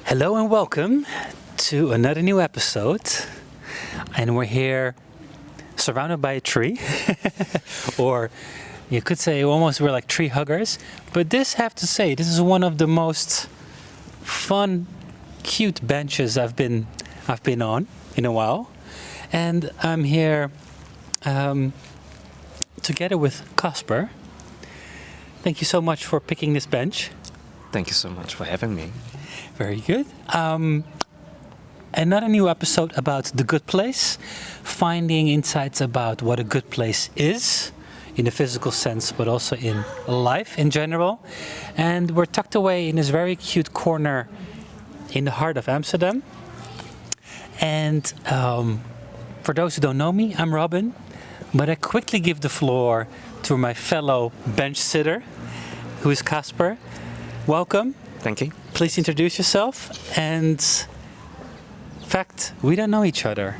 Hello and welcome to another new episode. And we're here surrounded by a tree. Or you could say almost we're like tree huggers. But this, I have to say, this is one of the most fun, cute benches I've been on in a while. And I'm here together with Caspar. Thank you so much for picking this bench. Thank you so much for having me. Very good. Another new episode about the good place, finding insights about what a good place is, in the physical sense, but also in life in general. And we're tucked away in this very cute corner in the heart of Amsterdam. And for those who don't know me, I'm Robin, but I quickly give the floor to my fellow bench sitter, who is Caspar. Welcome. Thank you. Please introduce yourself. And in fact, we don't know each other.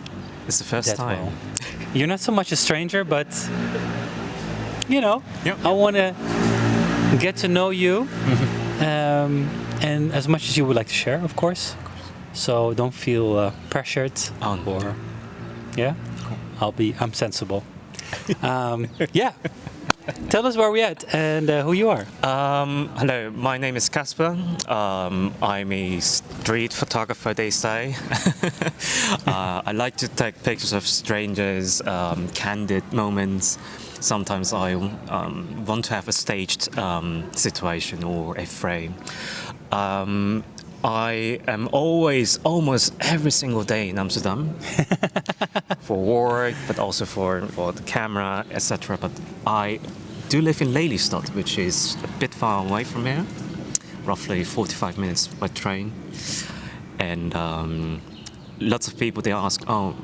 It's the first time. Well. You're not so much a stranger, but Yep. I want to get to know you, and as much as you would like to share, of course. So don't feel pressured. Or yeah, cool. I'm sensible. Yeah. Tell us where we're at and who you are. Hello, my name is Caspar. I'm a street photographer, they say. I like to take pictures of strangers, candid moments. Sometimes I want to have a staged situation or a frame. I am almost every single day in Amsterdam for work, but also for the camera, etc. But I do live in Lelystad, which is a bit far away from here, roughly 45 minutes by train. And lots of people, they ask, oh,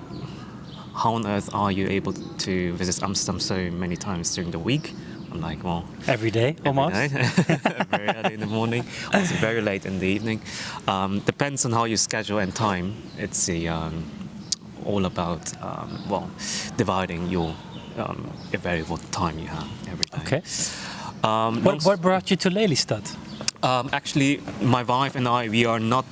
how on earth are you able to visit Amsterdam so many times during the week? I'm like, well... Every day, almost? Every night. Very early in the morning, also very late in the evening. Depends on how you schedule and time. It's all about, dividing your available time you have every day. Okay. What brought you to Lelystad? Actually, my wife and I, we are not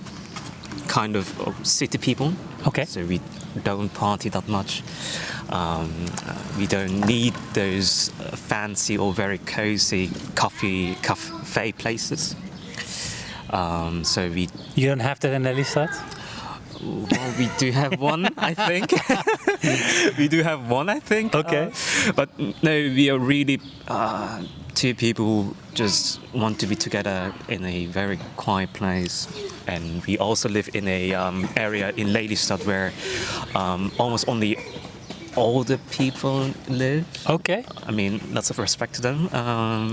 kind of city people. Okay. So we don't party that much. We don't need those fancy or very cozy cafe places. So we... You don't have that in Lelystad? Well, we do have one, I think. We do have one, I think. Okay. But no, we are really two people who just want to be together in a very quiet place. And we also live in a area in Lelystad where almost only older people live. Okay. I mean, lots of respect to them.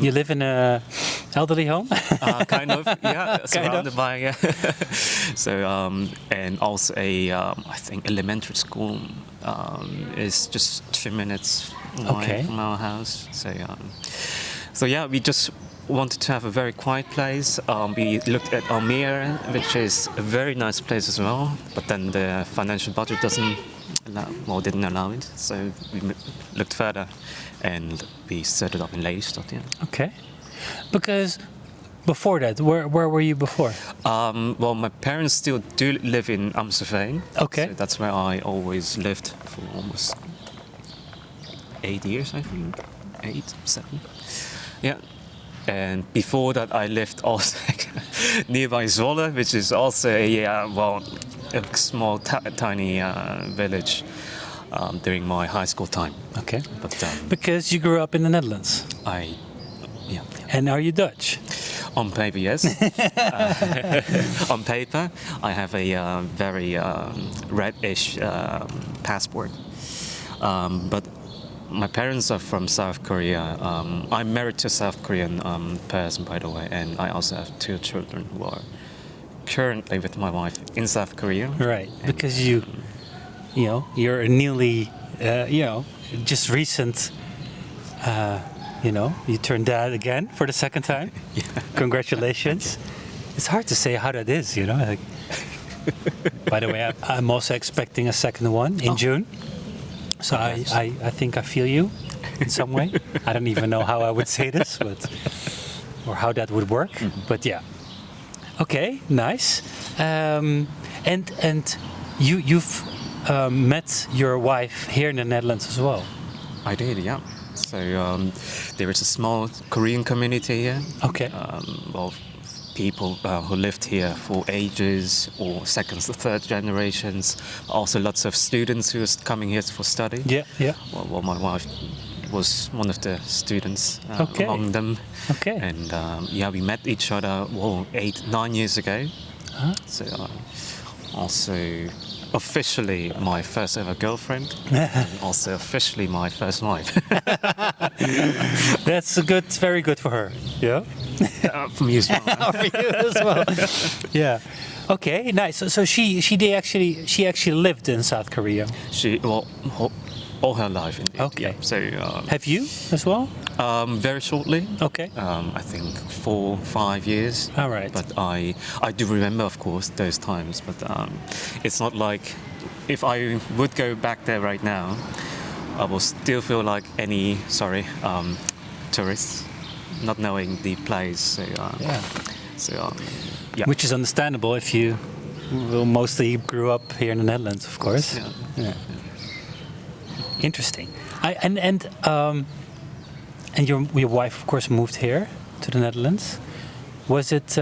You live in a elderly home? Kind of, yeah. Surrounded by, So, and also I think elementary school is just 2 minutes away from our house. So yeah, we just wanted to have a very quiet place. We looked at Almere, which is a very nice place as well, but then the financial budget didn't allow it, so we looked further and we set it up in Lelystad. Yeah. Okay. Because before that, where were you before? Well, my parents still do live in Amsterdam. Okay. So that's where I always lived for almost 8 years, I think. 8, 7. Yeah. And before that, I lived also nearby Zwolle, which is also a small, tiny village during my high school time. Okay. But because you grew up in the Netherlands. Yeah. And are you Dutch? On paper, yes. On paper, I have a very reddish passport. But my parents are from South Korea. I'm married to a South Korean person, by the way, and I also have 2 children who are currently with my wife in South Korea. Right, because you're a newly, just recent, you turned dad again for the second time. Yeah. Congratulations. It's hard to say how that is, Like, by the way, I'm also expecting a second one in June. So I think I feel you in some way. I don't even know how I would say this, or how that would work. Mm-hmm. But yeah. Okay, nice. And you've met your wife here in the Netherlands as well. I did, yeah. So there is a small Korean community here. Okay. Of people who lived here for ages, or second or third generations. Also, lots of students who are coming here for study. Yeah, yeah. Well, my wife was one of the students Okay. among them. Okay. And yeah, we met each other 8-9 years ago. Huh? So also officially my first ever girlfriend, and also officially my first wife. That's good, very good for her. Yeah. For me as well. For you as well. Yeah. Okay, nice. So she actually lived in South Korea. All her life indeed. Okay. Yeah. So Have you as well? very shortly. Okay. I think 4-5 years. All right. But I do remember, of course, those times. But it's not like if I would go back there right now, I will still feel like any tourists, not knowing the place. So Yeah. so yeah. Which is understandable if you mostly grew up here in the Netherlands, of course. Yeah. Yeah. Interesting. And your wife, of course, moved here to the Netherlands. Was it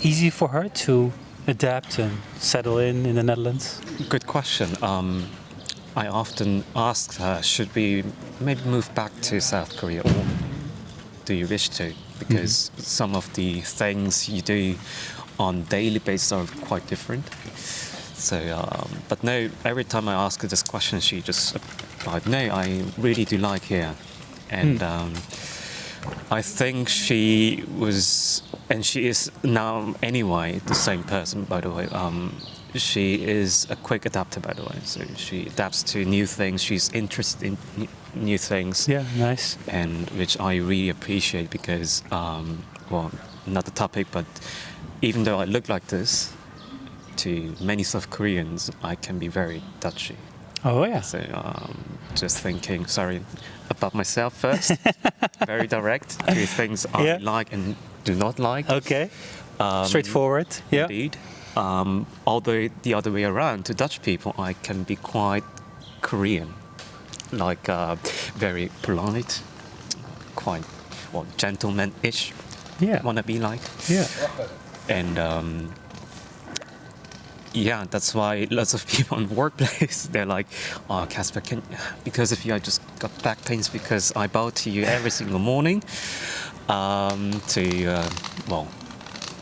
easy for her to adapt and settle in the Netherlands? Good question. I often ask her, should we maybe move back to South Korea, or do you wish to? Because some of the things you do on daily basis are quite different. So, but no, every time I ask her this question, she just replied, no, I really do like here. And I think she was, and she is now anyway, the same person, by the way. She is a quick adapter, by the way. So she adapts to new things. She's interested in new things. Yeah, nice. And which I really appreciate because, well, not the topic, but even though I look like this, to many South Koreans, I can be very Dutchy. Oh, yeah. So just thinking, sorry, about myself first. Very direct to things I like and do not like. Okay. Straightforward. Yeah. Indeed. Although the other way around, to Dutch people, I can be quite Korean. Like very polite, quite gentleman-ish. Yeah. Wanna be like. Yeah. And yeah, that's why lots of people in the workplace, they're like, oh, Caspar, because of you, I just got back pains because I bow to you every single morning.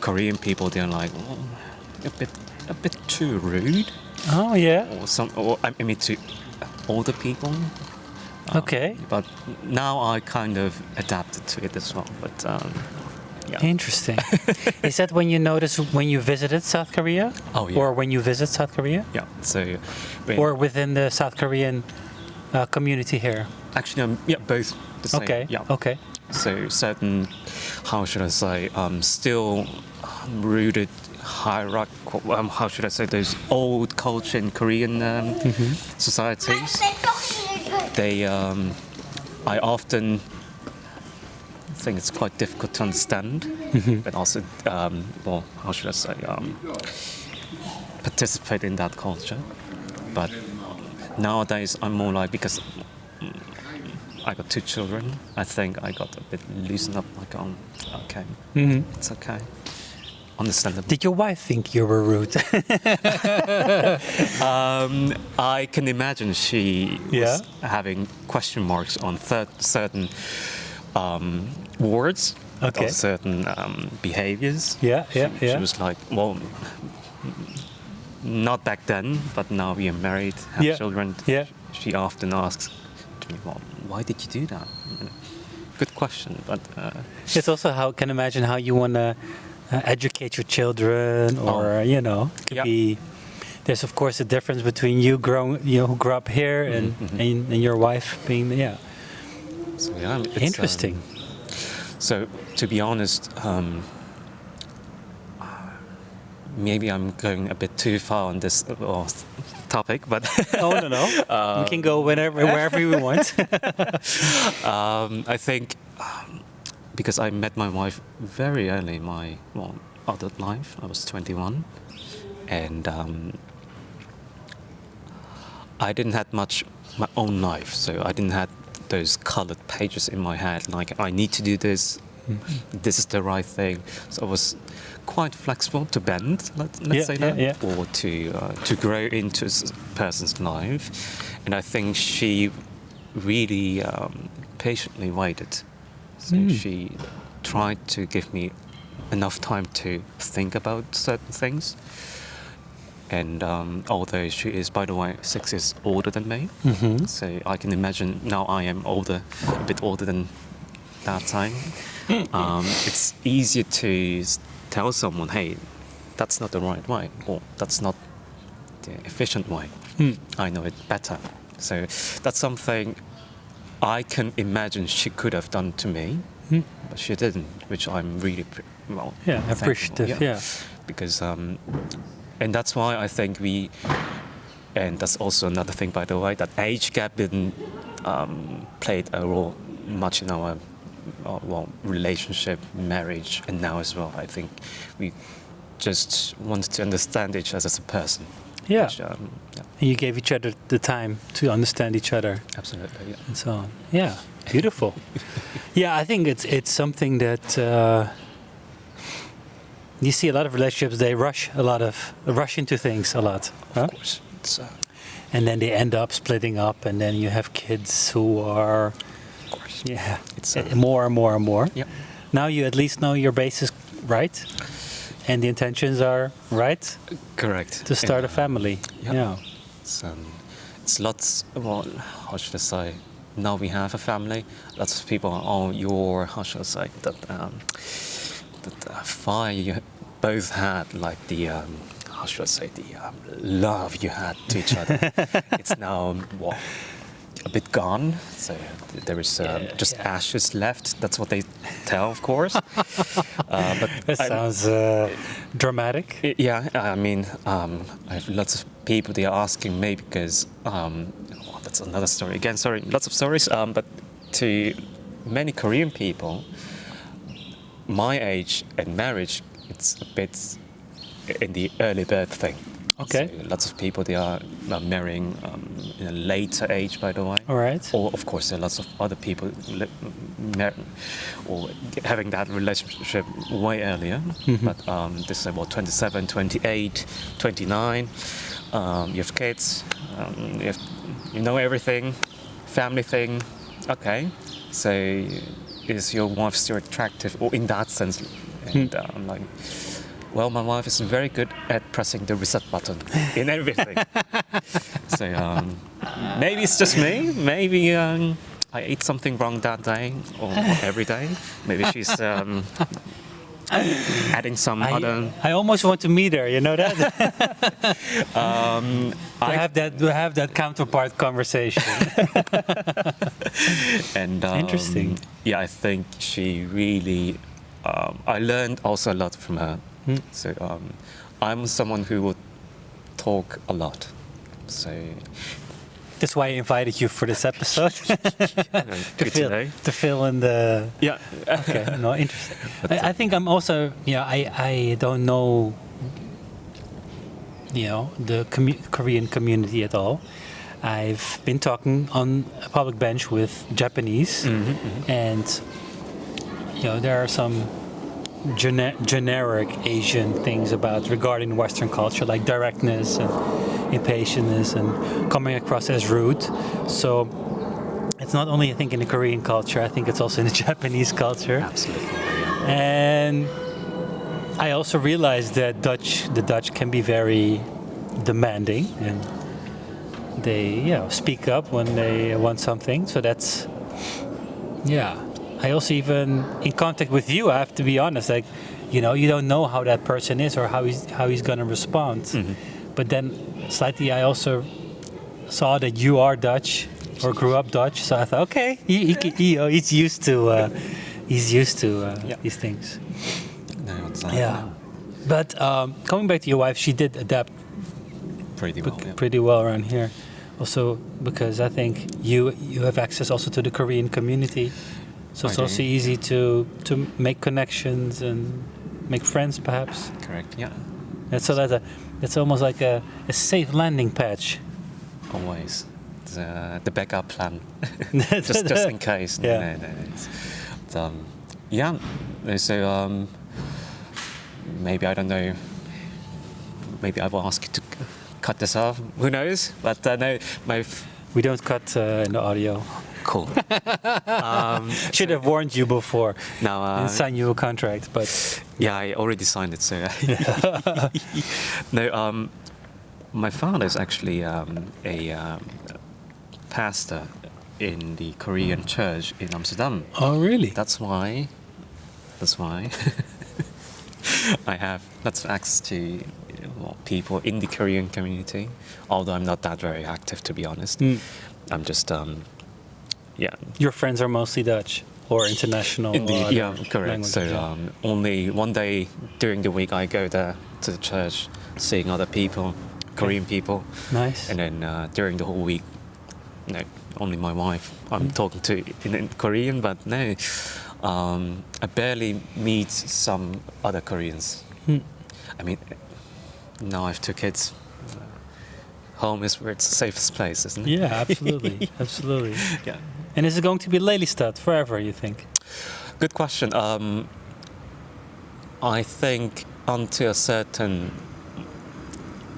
Korean people, they're like, oh, a bit too rude. Oh, yeah. Or I mean, to older people. Okay. But now I kind of adapted to it as well. But yeah. Interesting. Is that when you notice when you visited South Korea? Oh, yeah. Or when you visit South Korea? Yeah. So. Or within the South Korean community here? Actually, yeah, both the same. Okay. Yeah. Okay. So certain, how should I say, still rooted hierarchical. How should I say, those old culture in Korean societies. They, I often think it's quite difficult to understand, but also, how should I say, participate in that culture. But nowadays, I'm more like, because I got 2 children, I think I got a bit loosened up, like, okay, it's okay. Understandable. Did your wife think you were rude? I can imagine she was having question marks on certain words, or certain behaviors. Yeah. She was like, well, not back then, but now we are married, have children. Yeah. She often asks to me, well, why did you do that? Good question, but... It's also can imagine how you want to educate your children, or could be. There's of course a difference between you who grew up here and your wife being So yeah, it's, interesting. So to be honest, maybe I'm going a bit too far on this topic, but oh no, we can go wherever we want. I think because I met my wife very early, adult life. I was 21, and I didn't have much my own life, so I didn't have those colored pages in my head, like I need to do this, this is the right thing. So I was quite flexible to bend, let's say that, or to grow into a person's life. And I think she really patiently waited. So she tried to give me enough time to think about certain things. And although she is, by the way, 6 years older than me, so I can imagine now I am older, a bit older than that time. It's easier to tell someone, hey, that's not the right way, or that's not the efficient way. I know it better. So that's something I can imagine she could have done to me, but she didn't, which I'm really, appreciative, because and that's why I think and that's also another thing, by the way, that age gap didn't play a role much in our relationship, marriage, and now as well. I think we just wanted to understand each other as a person. Yeah. Which, And you gave each other the time to understand each other. Absolutely, yeah. And so on. Yeah, beautiful. I think it's something that you see a lot of relationships. They rush into things a lot. Of course. And then they end up splitting up, and then you have kids who are, of course, it's more and more and more. Yeah. Now you at least know your base is right, and the intentions are right. Correct. To start a family. Yeah. It's lots. Well, how should I say? Now we have a family. Lots of people are, how should I say that? Fire you both had, like the how should I say, the love you had to each other. It's now a bit gone. So there is just ashes left. That's what they tell, of course. But that sounds dramatic. I mean, I have lots of people. They are asking me because that's another story. Again, sorry, lots of stories. But to many Korean people, my age and marriage, it's a bit in the early bird thing. Okay. So lots of people, they are marrying in a later age, by the way. All right. Or, of course, there are lots of other people or having that relationship way earlier. But this is about 27, 28, 29. You have kids. You know everything. Family thing. Okay. So is your wife still attractive, or in that sense? And I'm like, well, my wife is very good at pressing the reset button in everything. So maybe it's just me. Maybe I ate something wrong that day or every day. Maybe she's adding some other. I almost want to meet her. You know that. To have that counterpart conversation. And interesting. Yeah, I think she really. I learned also a lot from her. So I'm someone who would talk a lot. So that's why I invited you for this episode. to fill in the. Yeah. Okay. No, interesting. I think I'm also. I don't know. The Korean community at all. I've been talking on a public bench with Japanese, and there are some generic Asian things regarding Western culture, like directness and impatientness and coming across as rude. So it's not only, I think, in the Korean culture, I think it's also in the Japanese culture. Absolutely. And I also realized that the Dutch can be very demanding, and they speak up when they want something. So that's I also, even in contact with you, I have to be honest, like, you don't know how that person is or how he's going to respond. But then slightly I also saw that you are Dutch or grew up Dutch, so I thought, okay, he's used to these things. No, it's But coming back to your wife, she did adapt pretty well around here. Also because I think you have access also to the Korean community. So it's also easy to make connections and make friends, perhaps. Correct. Yeah. And so it's almost like a safe landing patch. Always. The backup plan, just in case. Yeah. Yeah. So maybe I don't know. Maybe I will ask you to cut this off. Who knows? But no, we don't cut in the audio. Cool. Should have warned you before. Now and sign you a contract, but yeah, I already signed it. So no. My father is actually a pastor in the Korean church in Amsterdam. Oh, really? That's why I have lots of access to people in the Korean community. Although I'm not that very active, to be honest. I'm just yeah. Your friends are mostly Dutch or international. Indeed, yeah, correct. Languages, so only one day during the week I go there to the church, seeing other people. Korean people. Nice. And then during the whole week, no, only my wife I'm talking to in Korean, but no, I barely meet some other Koreans. I mean, now I have 2 kids. Home is where it's the safest place, isn't it? Yeah, absolutely, absolutely. Yeah. And is it going to be Lelystad forever, you think? Good question. I think until a certain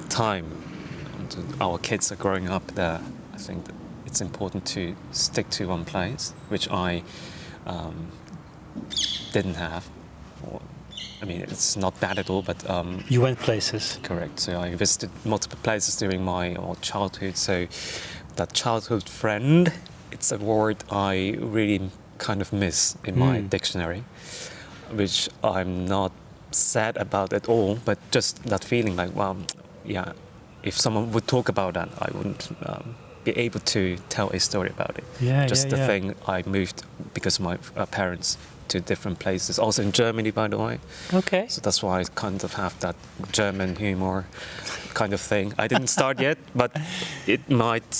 time, our kids are growing up there, I think that it's important to stick to one place, which I didn't have. I mean, it's not bad at all, but you went places. Correct. So I visited multiple places during my childhood. So that childhood friend, it's a word I really kind of miss in my dictionary, which I'm not sad about at all, but just that feeling like, well, yeah, if someone would talk about that, I wouldn't be able to tell a story about it. Yeah, just the thing, I moved because of my parents to different places, also in Germany, by the way. Okay. So that's why I kind of have that German humor kind of thing. I didn't start yet, but it might...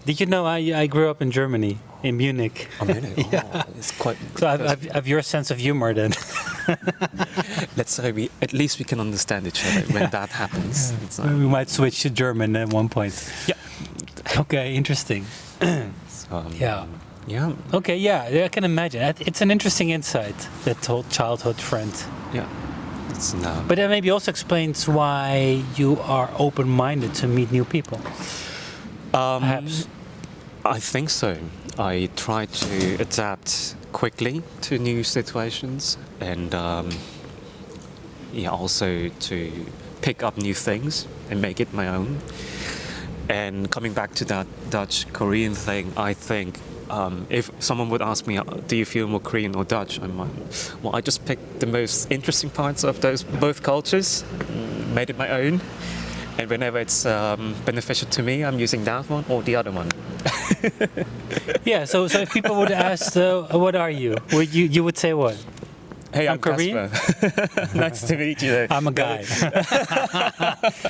Did you know I grew up in Germany, in Munich? Oh, Munich? Oh, Yeah. it's quite... So I've your sense of humor then. Let's say at least we can understand each other when that happens. We might switch to German at one point. Yeah. Okay, interesting. Yeah. Yeah. Okay, yeah, I can imagine. It's an interesting insight, that whole childhood friend. Yeah. It's But that maybe also explains why you are open-minded to meet new people. Perhaps. I think so. I try to adapt quickly to new situations and also to pick up new things and make it my own. And coming back to that Dutch-Korean thing, I think if someone would ask me, do you feel more Korean or Dutch? I might, well, I just picked the most interesting parts of both cultures, made it my own. And whenever it's beneficial to me, I'm using that one or the other one. Yeah, so if people would ask, what are you? You would say what? Hey, I'm Korean. Nice to meet you. I'm a guy.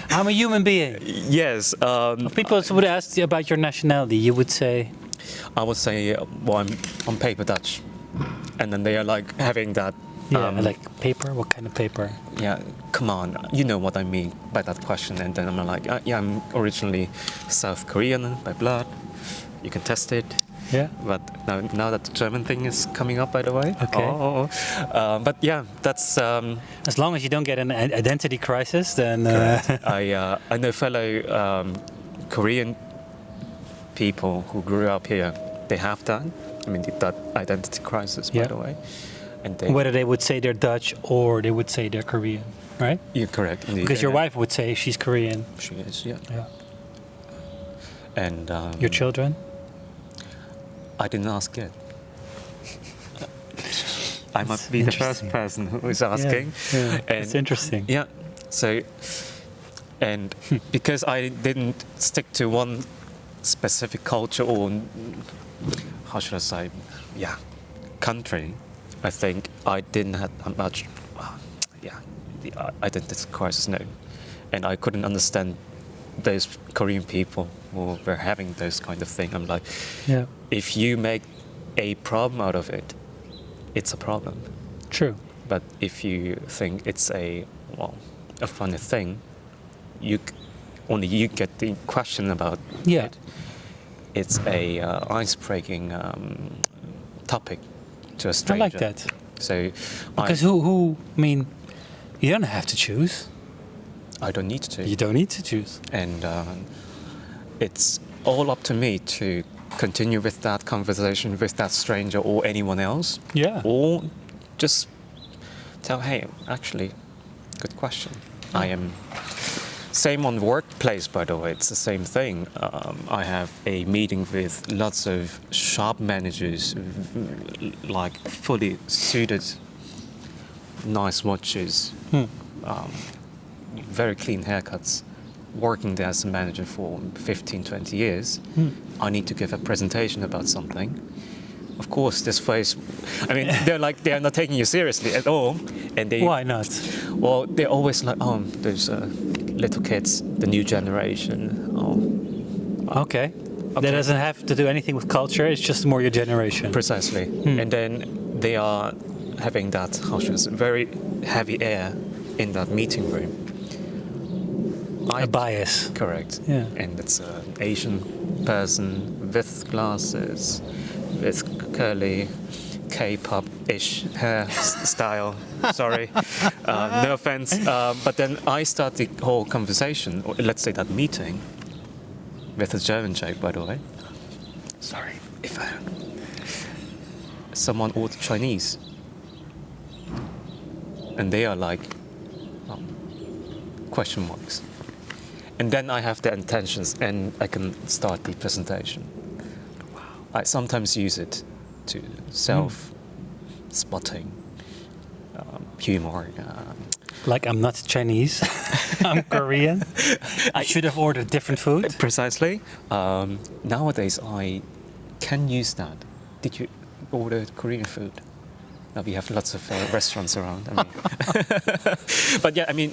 I'm a human being. Yes. If people would ask you about your nationality, you would say? I would say, well, I'm on paper Dutch. And then they are like having that. Yeah, like paper? What kind of paper? Yeah, come on, you know what I mean by that question. And then I'm like, yeah, I'm originally South Korean by blood. You can test it. Yeah. But now that the German thing is coming up, by the way. Okay. But yeah, that's... as long as you don't get an identity crisis, then... I know fellow Korean people who grew up here, they have that. I mean, that identity crisis, by the way. And whether they would say they're Dutch or they would say they're Korean, right? You're correct. Indeed. Because your wife would say she's Korean. She is, yeah. Yeah. And your children? I didn't ask yet. I must be the first person who is asking. Yeah. It's interesting. Yeah. So, and because I didn't stick to one specific culture or, how should I say, country, I think I didn't have much, the identity crisis, no. And I couldn't understand those Korean people who were having those kind of thing. I'm like, if you make a problem out of it, it's a problem. True. But if you think it's a funny thing, only you get the question about it. It's a ice-breaking topic to a stranger. I like that. So, because I mean, you don't have to choose. I don't need to. You don't need to choose. And it's all up to me to continue with that conversation with that stranger or anyone else. Yeah. Or just tell, hey, actually, good question. I am... Same on workplace, by the way, it's the same thing. I have a meeting with lots of shop managers, like fully suited, nice watches, very clean haircuts, working there as a manager for 15, 20 years. I need to give a presentation about something. Of course, this place, I mean, they're not taking you seriously at all. And why not? Well, they're always like, there's little kids, the new generation. Okay. That doesn't have to do anything with culture, it's just more your generation. Precisely. And then they are having that, very heavy air in that meeting room. A bias. Correct. Yeah. And it's an Asian person with glasses, with curly K-pop-ish hairstyle. Sorry, no offense. But then I start the whole conversation, or let's say that meeting, with a German joke, by the way. Sorry, if someone ordered Chinese, and they are like question marks, and then I have the intentions, and I can start the presentation. Wow. I sometimes use it to self-spotting, humor. Like, I'm not Chinese, I'm Korean. I should have ordered different food. Precisely. Nowadays, I can use that. Did you order Korean food? Now we have lots of restaurants around. I mean. But yeah, I mean...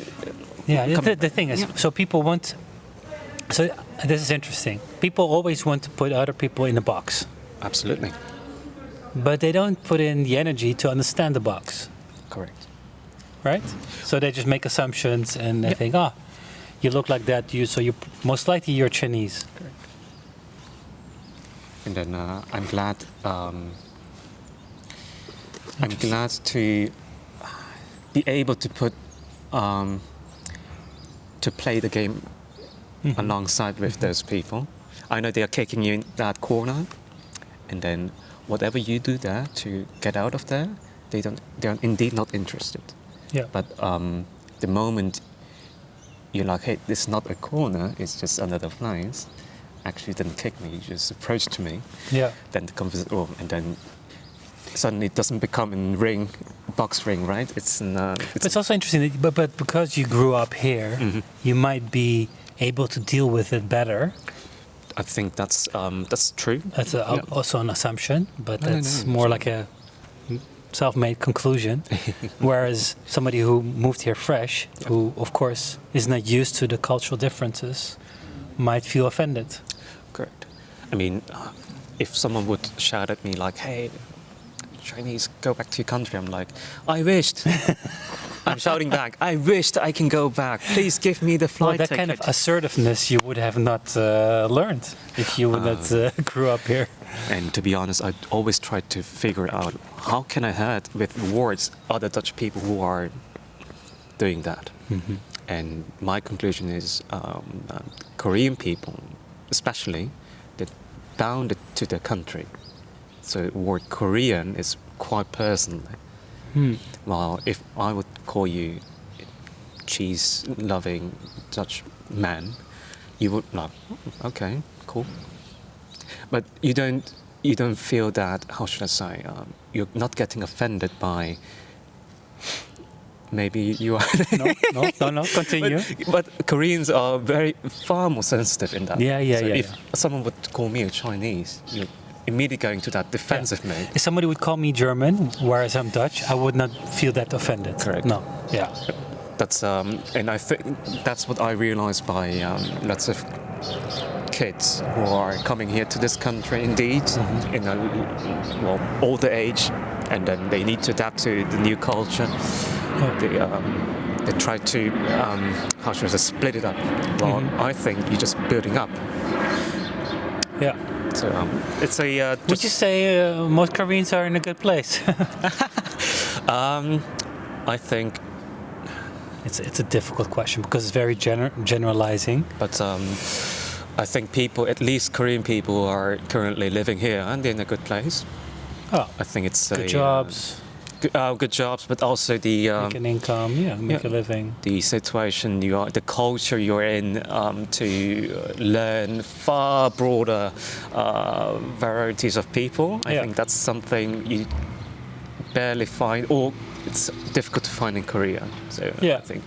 Yeah, the thing is, so people want... So this is interesting. People always want to put other people in a box. Absolutely. But they don't put in the energy to understand the box. Correct. Right? So they just make assumptions and they think, you look like that, so you most likely you're Chinese. Correct. And then I'm glad to be able to put to play the game alongside with those people. I know they are kicking you in that corner, and then whatever you do there to get out of there, they are indeed not interested. Yeah. But the moment you're like, hey, this is not a corner, it's just another place. Actually, didn't kick me, you just approached me. Yeah. Then the conversation, and then suddenly it doesn't become a box ring, right? It's also interesting, but because you grew up here, you might be able to deal with it better. I think that's true. That's also an assumption, but that's more like a self-made conclusion. Whereas somebody who moved here fresh, who of course is not used to the cultural differences, might feel offended. Correct. I mean, if someone would shout at me like, hey, Chinese, go back to your country, I'm like, I wished. I'm shouting back, I wished I can go back. Please give me the flight ticket. Kind of assertiveness you would have not learned if you would not grew up here. And to be honest, I always tried to figure out how can I hurt with words other Dutch people who are doing that. And my conclusion is Korean people, especially, they're bound to their country. So the word Korean is quite personal. Well, if I would call you cheese-loving Dutch man, you would like, okay, cool. But you don't feel that, how should I say, you're not getting offended by, maybe you are... No, continue. But Koreans are far more sensitive in that. Yeah. If someone would call me a Chinese, you're immediately going to that defensive mode. If somebody would call me German, whereas I'm Dutch, I would not feel that offended. Correct. No. Yeah. That's and I think that's what I realized by lots of kids who are coming here to this country, indeed, in a older age, and then they need to adapt to the new culture. They try to how should I say, split it up. Well, I think you're just building up. Yeah. So it's a. Would you say most Koreans are in a good place? I think it's a difficult question because it's very generalizing. But I think people, at least Korean people, who are currently living here and they're in a good place. Oh, I think it's good jobs. Good jobs, but also the make an income, make a living. The situation you are, the culture you're in, to learn far broader varieties of people. I think that's something you barely find, or it's difficult to find in Korea. So I think,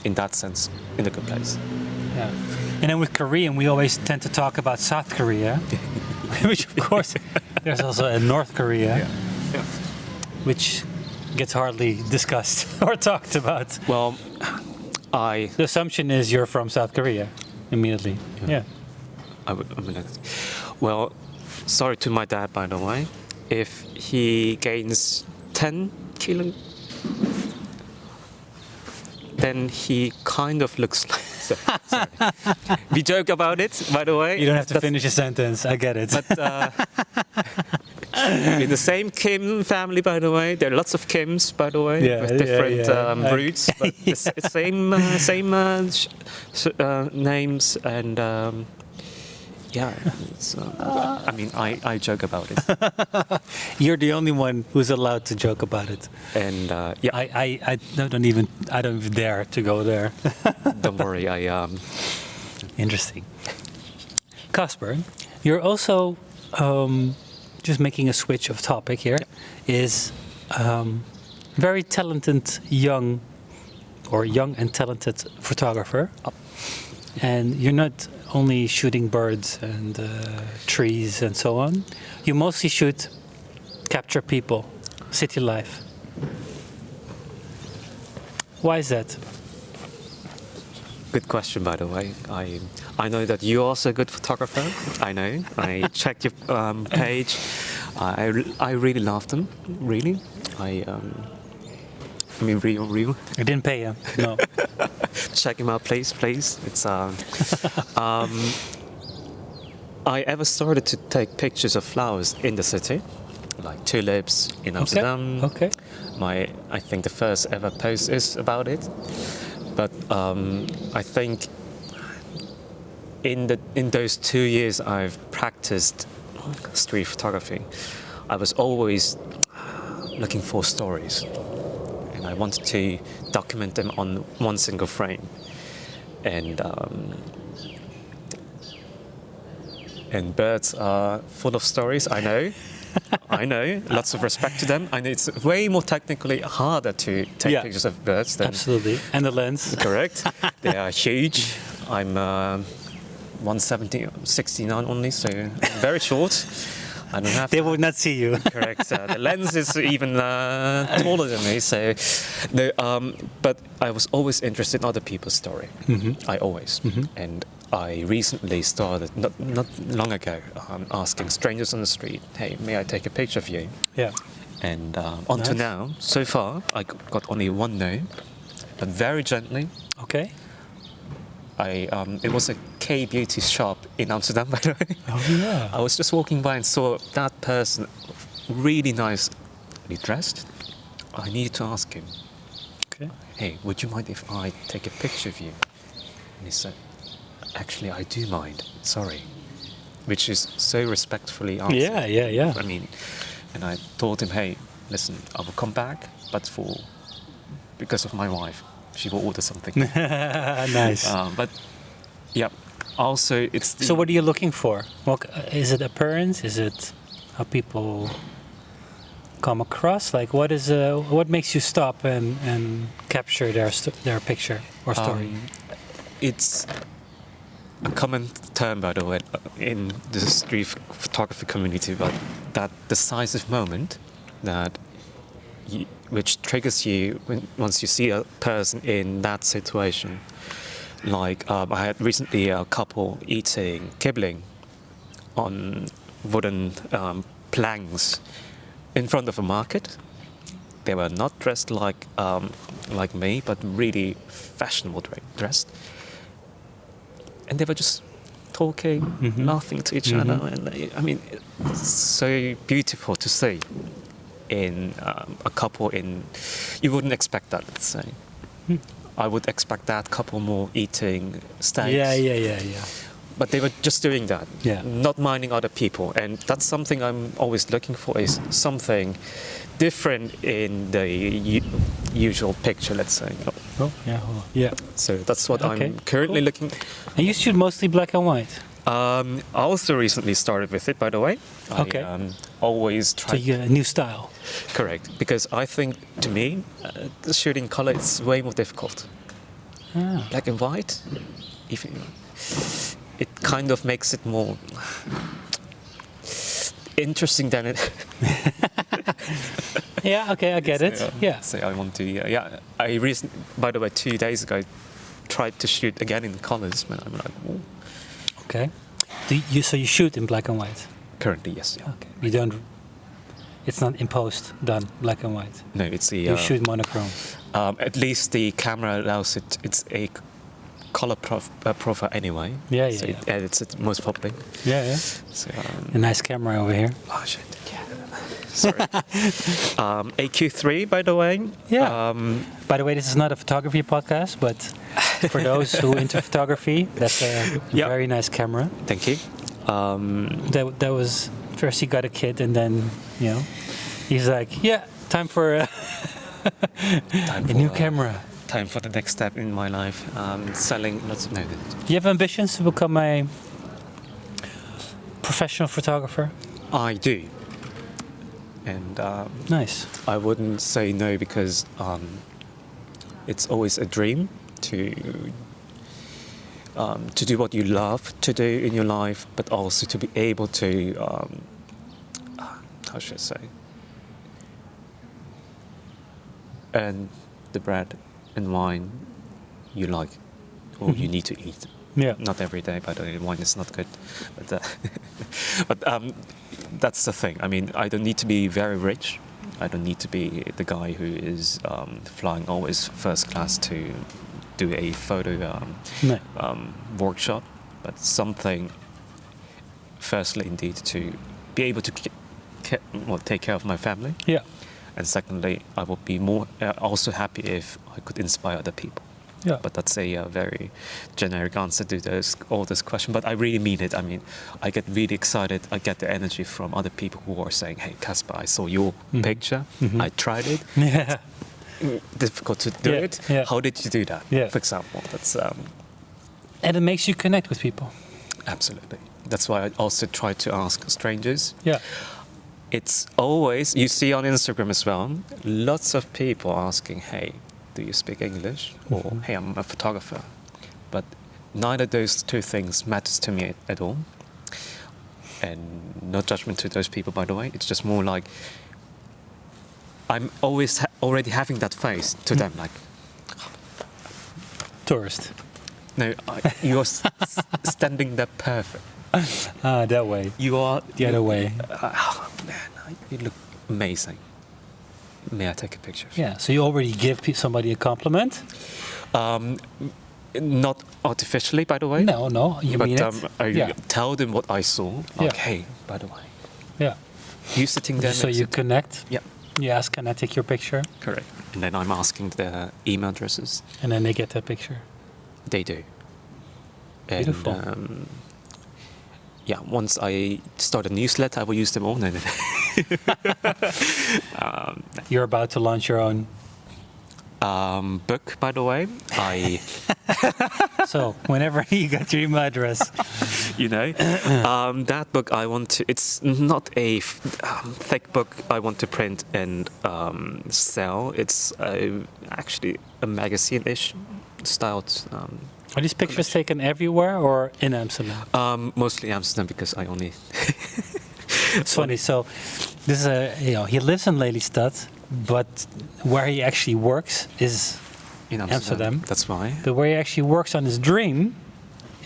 in that sense, in a good place. Yeah, and then with Korean, we always tend to talk about South Korea, which of course there's also a North Korea, which gets hardly discussed or talked about. Well, the assumption is you're from South Korea immediately. Yeah. Well, sorry to my dad, by the way. If he gains 10 kilos, then he kind of looks like. Sorry. We joke about it, by the way. You don't have to finish a sentence. I get it. But in the same Kim family, by the way, there are lots of Kims, by the way, with different roots, but it's same names and. I mean, I joke about it. You're the only one who's allowed to joke about it. And I don't even dare to go there. Don't worry, Interesting. Caspar, you're also just making a switch of topic here. Is very talented young and talented photographer, and you're not only shooting birds and trees and so on. You mostly capture people, city life. Why is that? Good question, by the way. I know that you're also a good photographer. I know. I checked your page. I really love them. Really. I mean, real. I didn't pay him. No. Check him out, please. It's I ever started to take pictures of flowers in the city, like tulips in Amsterdam. Okay. I think the first ever post is about it. But I think in those 2 years I've practiced street photography, I was always looking for stories. I wanted to document them on one single frame, and birds are full of stories. I know, lots of respect to them. I know it's way more technically harder to take pictures of birds than absolutely, and the lens. Correct. They are huge. I'm 169 only, so very short. I don't have. They would not see you. Correct. The lens is even taller than me. So, but I was always interested in other people's story. I always. And I recently started, not long ago, asking strangers on the street, "Hey, may I take a picture of you?" Yeah. And until now, so far, I got only one no, but very gently. Okay. It was a K-beauty shop in Amsterdam, by the way. Oh yeah. I was just walking by and saw that person, really nicely dressed. I needed to ask him, okay, "Hey, would you mind if I take a picture of you?" And he said, "Actually, I do mind. Sorry," which is so respectfully answered. Yeah. I mean, and I told him, "Hey, listen, I will come back, but because of my wife. She will order something." Nice. But yeah, also it's. So what are you looking for? Is it appearance? Is it how people come across? Like what makes you stop and capture their picture or story? It's a common term, by the way, in the street photography community, but that decisive moment which triggers you once you see a person in that situation. Like I had recently a couple eating kibling on wooden planks in front of a market, They were not dressed like me, but really fashionable dressed. And they were just talking, laughing to each other. And I mean, it's so beautiful to see in a couple you wouldn't expect that, let's say. I would expect that couple more eating steaks. Yeah. But they were just doing that, not minding other people. And that's something I'm always looking for, is something different in the usual picture, let's say. Yeah. So that's what I'm currently looking. And you shoot mostly black and white? I also recently started with it, by the way. Okay. I always try. So you get a new style? Correct. Because I think, to me, the shooting color is way more difficult. Black and white, it kind of makes it more interesting than it. Yeah, okay, I get it. Yeah. So I want to. By the way, 2 days ago, I tried to shoot again in colors, but I'm like, oh. Okay. So you shoot in black and white? Currently, yes. Yeah. Okay. You don't. It's not imposed, done black and white. No, it's the. You shoot monochrome. At least the camera allows it. It's a color profile anyway. Yeah. It edits it most probably. Yeah. So, a nice camera over here. Oh shit. Yeah. Sorry. AQ3, by the way. Yeah. By the way, this is not a photography podcast, but for those who are into photography, that's a very nice camera. Thank you. That was first he got a kid, and then he's like, time for a new camera. Time for the next step in my life. Selling lots of. No. You have ambitions to become a professional photographer? I do. And nice. I wouldn't say no, because it's always a dream to do what you love to do in your life, but also to be able to how should I say, earn the bread and wine you like, or you need to eat. Yeah. Not every day, by the way. Wine is not good, but that's the thing. I mean, I don't need to be very rich. I don't need to be the guy who is flying always first class to do a photo workshop, but something. Firstly, indeed, to be able to take care of my family. Yeah. And secondly, I would be more also happy if I could inspire other people. Yeah. But that's a very generic answer to all this question. But I really mean it. I mean, I get really excited. I get the energy from other people who are saying, "Hey, Caspar, I saw your picture. I tried it. Yeah. It's difficult to do it. Yeah. How did you do that?" Yeah. For example, that's. And it makes you connect with people. Absolutely. That's why I also try to ask strangers. Yeah. It's always, you see on Instagram as well, lots of people asking, "Hey, do you speak English?" Or, "Hey, I'm a photographer." But neither of those two things matters to me at all. And no judgment to those people, by the way. It's just more like, I'm always already having that face to them, like, tourist. no, you're standing there perfect. That way. You are the other way. Oh man, you look amazing. May I take a picture? Yeah. So you already give somebody a compliment? Not artificially, by the way. No, you mean it. I tell them what I saw. Like, "Hey, by the way." Yeah. You sitting there. So you connect. Yeah. You ask, "Can I take your picture?" Correct. And then I'm asking their email addresses. And then they get that picture. They do. Beautiful. And, once I start a newsletter, I will use them all. No. You're about to launch your own book, by the way. So whenever you got your email address, that book I want to. It's not a thick book I want to print and sell. It's actually a magazine-ish styled. Are these pictures taken everywhere or in Amsterdam? Mostly Amsterdam, because I only. It's funny. So this is he lives in Lelystad, but where he actually works is in Amsterdam. That's why. But where he actually works on his dream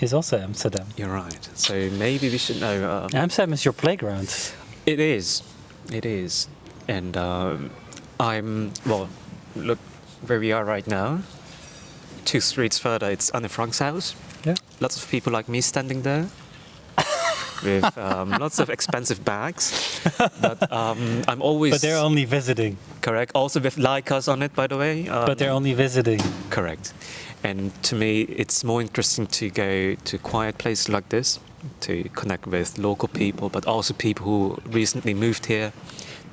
is also Amsterdam. You're right. So maybe we should know. Amsterdam is your playground. It is, and Look where we are right now. 2 streets further, it's Anne Frank's house. Yeah. Lots of people like me standing there with lots of expensive bags. But I'm always... But they're only visiting. Correct. Also with Leicas on it, by the way. But they're only visiting. Correct. And to me, it's more interesting to go to quiet places like this, to connect with local people, but also people who recently moved here,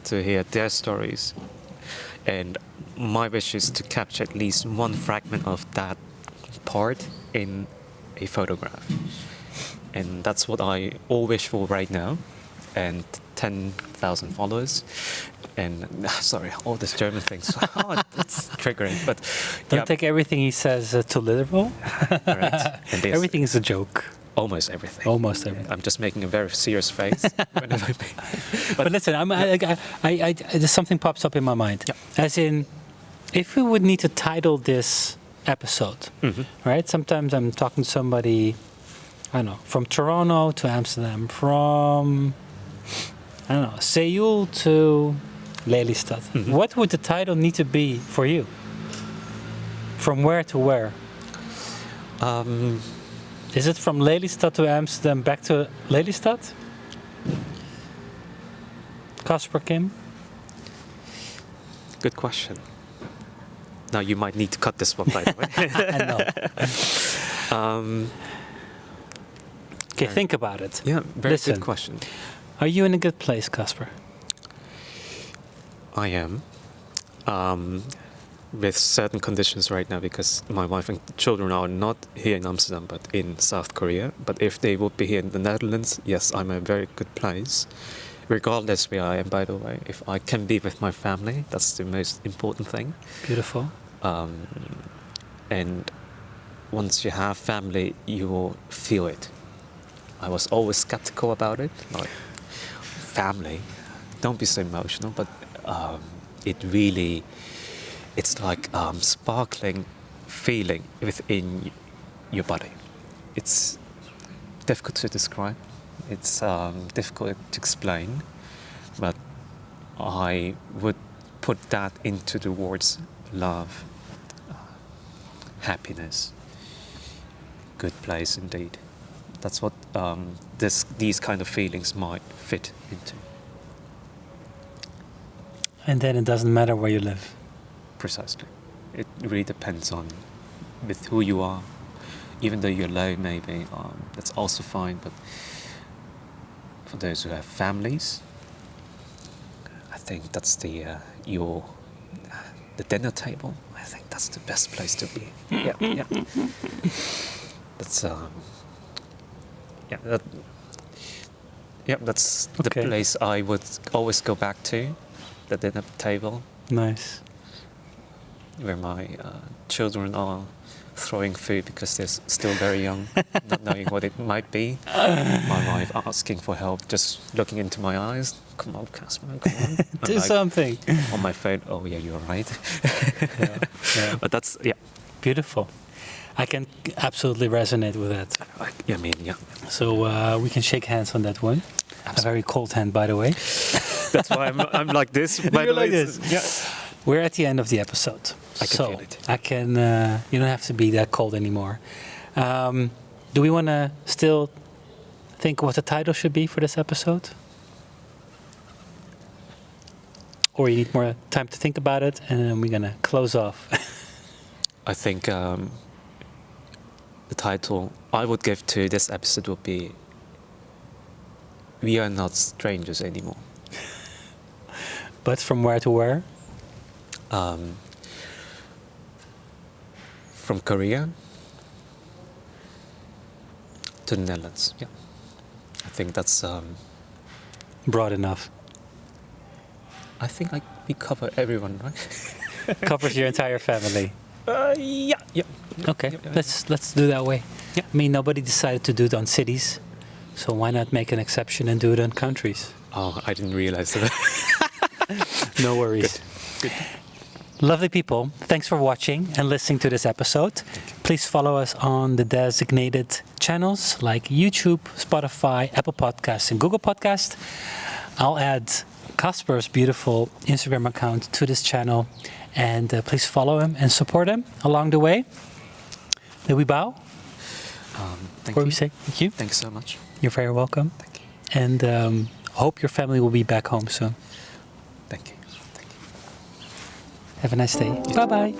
to hear their stories. And my wish is to capture at least one fragment of that part in a photograph. And that's what I all wish for right now. And 10,000 followers. And sorry, all these German things. It's triggering. But don't take everything he says too literal. Correct. And everything is a joke. Almost everything. Almost everything. I'm just making a very serious face whenever I make. But listen, there's something pops up in my mind. Yeah. As in, if we would need to title this episode, right? Sometimes I'm talking to somebody, I don't know, from Toronto to Amsterdam, from, I don't know, Seoul to Lelystad. What would the title need to be for you? From where to where? Is it from Lelystad to Amsterdam back to Lelystad? Caspar Gim? Good question. Now you might need to cut this one, by the way. I know. Okay, think about it. Yeah, very good question. Are you in a good place, Caspar? I am. With certain conditions right now, because my wife and children are not here in Amsterdam, but in South Korea. But if they would be here in the Netherlands, yes, I'm in a very good place. Regardless where I am, by the way, if I can be with my family, that's the most important thing. Beautiful. And once you have family, you will feel it. I was always skeptical about it, like family. Don't be so emotional, but it really, it's like sparkling feeling within your body. It's difficult to describe. It's difficult to explain, but I would put that into the words love, happiness, good place indeed. That's what these kind of feelings might fit into. And then it doesn't matter where you live. Precisely. It really depends on with who you are. Even though you're alone, maybe that's also fine. But for those who have families, I think that's the dinner table. I think that's the best place to be. Yeah. That's that's the place I would always go back to, the dinner table. Nice. Where my children are throwing food because they're still very young, not knowing what it might be. My wife asking for help, just looking into my eyes. Come on, Caspar, come on. Do something. On my phone, oh yeah, you're right. Yeah. But that's, beautiful. I can absolutely resonate with that. Yeah. So we can shake hands on that one. Absolutely. A very cold hand, by the way. That's why I'm like this. By the way, like this. Yeah. We're at the end of the episode. I can feel it. I can. You don't have to be that cold anymore. Do we want to still think what the title should be for this episode? Or you need more time to think about it, and then we're gonna close off. I think the title I would give to this episode would be "We Are Not Strangers Anymore." But from where to where? From Korea to the Netherlands. Yeah, I think that's broad enough. I think we cover everyone, right? Covers your entire family. Yeah. Okay, yeah. Let's do that way. Yeah. I mean, nobody decided to do it on cities, so why not make an exception and do it on countries? Oh, I didn't realize that. No worries. Good. Lovely people, thanks for watching and listening to this episode. Please follow us on the designated channels like YouTube, Spotify, Apple Podcasts, and Google Podcasts. I'll add Caspar's beautiful Instagram account to this channel, and please follow him and support him along the way. Then we bow. Thank you. We say thank you. Thanks so much. You're very welcome. Thank you. And hope your family will be back home soon. Thank you. Thank you. Have a nice day. Bye-bye.